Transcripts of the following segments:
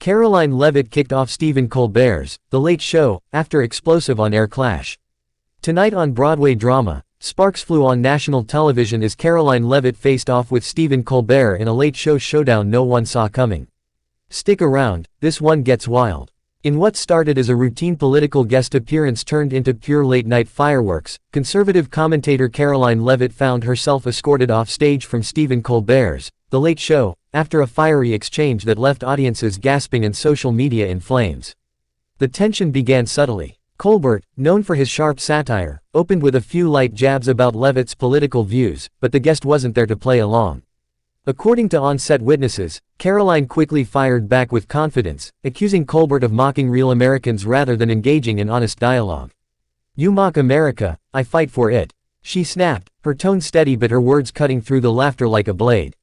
Karoline Leavitt kicked off Stephen Colbert's The Late Show after explosive on-air clash. Tonight on Broadway drama, sparks flew on national television as Karoline Leavitt faced off with Stephen Colbert in a late show showdown no one saw coming. Stick around, this one gets wild. In what started as a routine political guest appearance turned into pure late-night fireworks, conservative commentator Karoline Leavitt found herself escorted off stage from Stephen Colbert's The Late Show after a fiery exchange that left audiences gasping and social media in flames. The tension began subtly. Colbert, known for his sharp satire, opened with a few light jabs about Leavitt's political views, but the guest wasn't there to play along. According to on-set witnesses, Karoline quickly fired back with confidence, accusing Colbert of mocking real Americans rather than engaging in honest dialogue. "You mock America, I fight for it," she snapped, her tone steady but her words cutting through the laughter like a blade.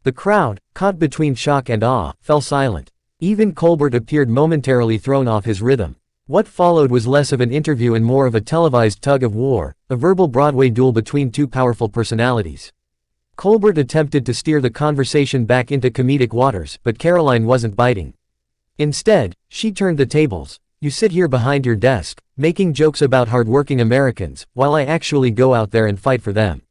The crowd, caught between shock and awe, fell silent. Even Colbert appeared momentarily thrown off his rhythm. What followed was less of an interview and more of a televised tug-of-war, a verbal Broadway duel between two powerful personalities. Colbert attempted to steer the conversation back into comedic waters, but Karoline wasn't biting. Instead, she turned the tables. "You sit here behind your desk, making jokes about hardworking Americans, while I actually go out there and fight for them.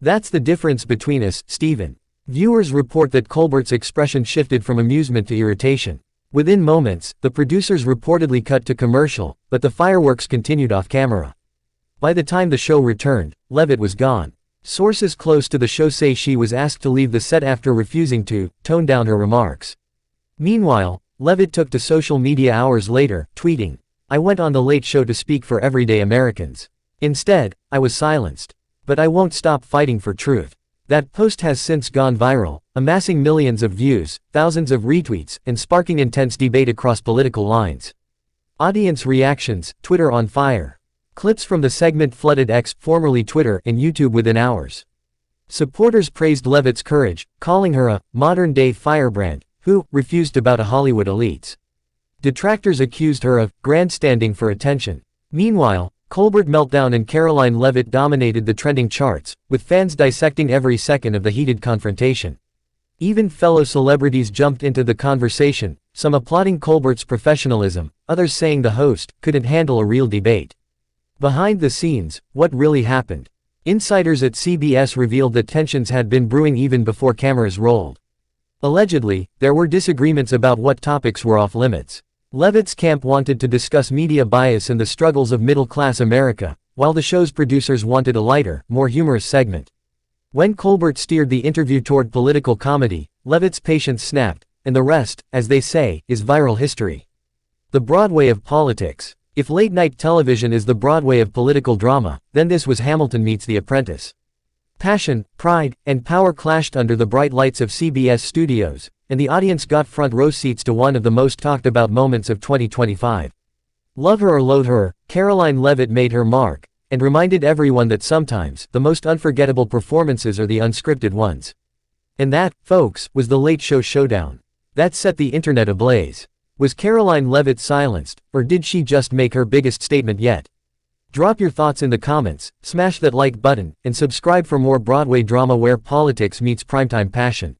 That's the difference between us, Stephen." Viewers report that Colbert's expression shifted from amusement to irritation. Within moments, the producers reportedly cut to commercial, but the fireworks continued off camera. By the time the show returned, Leavitt was gone. Sources close to the show say she was asked to leave the set after refusing to tone down her remarks. Meanwhile, Leavitt took to social media hours later, tweeting, "I went on The Late Show to speak for everyday Americans. Instead, I was silenced. But I won't stop fighting for truth." That post has since gone viral, amassing millions of views, thousands of retweets, and sparking intense debate across political lines. Audience reactions, Twitter on fire. Clips from the segment flooded X, formerly Twitter, and YouTube within hours. Supporters praised Leavitt's courage, calling her a modern-day firebrand who refused to bow to Hollywood elites. Detractors accused her of grandstanding for attention. Meanwhile, Colbert meltdown and Karoline Leavitt dominated the trending charts, with fans dissecting every second of the heated confrontation. Even fellow celebrities jumped into the conversation, some applauding Colbert's professionalism, others saying the host couldn't handle a real debate. Behind the scenes, what really happened? Insiders at CBS revealed that tensions had been brewing even before cameras rolled. Allegedly, there were disagreements about what topics were off limits. Leavitt's camp wanted to discuss media bias and the struggles of middle-class America, while the show's producers wanted a lighter, more humorous segment. When Colbert steered the interview toward political comedy, Leavitt's patience snapped, and the rest, as they say, is viral history. The Broadway of politics. If late-night television is the Broadway of political drama, then this was Hamilton meets The Apprentice. Passion, pride, and power clashed under the bright lights of CBS studios, and the audience got front-row seats to one of the most talked-about moments of 2025. Love her or loathe her, Karoline Leavitt made her mark, and reminded everyone that sometimes, the most unforgettable performances are the unscripted ones. And that, folks, was The Late Show showdown. That set the internet ablaze. Was Karoline Leavitt silenced, or did she just make her biggest statement yet? Drop your thoughts in the comments, smash that like button, and subscribe for more Broadway drama where politics meets primetime passion.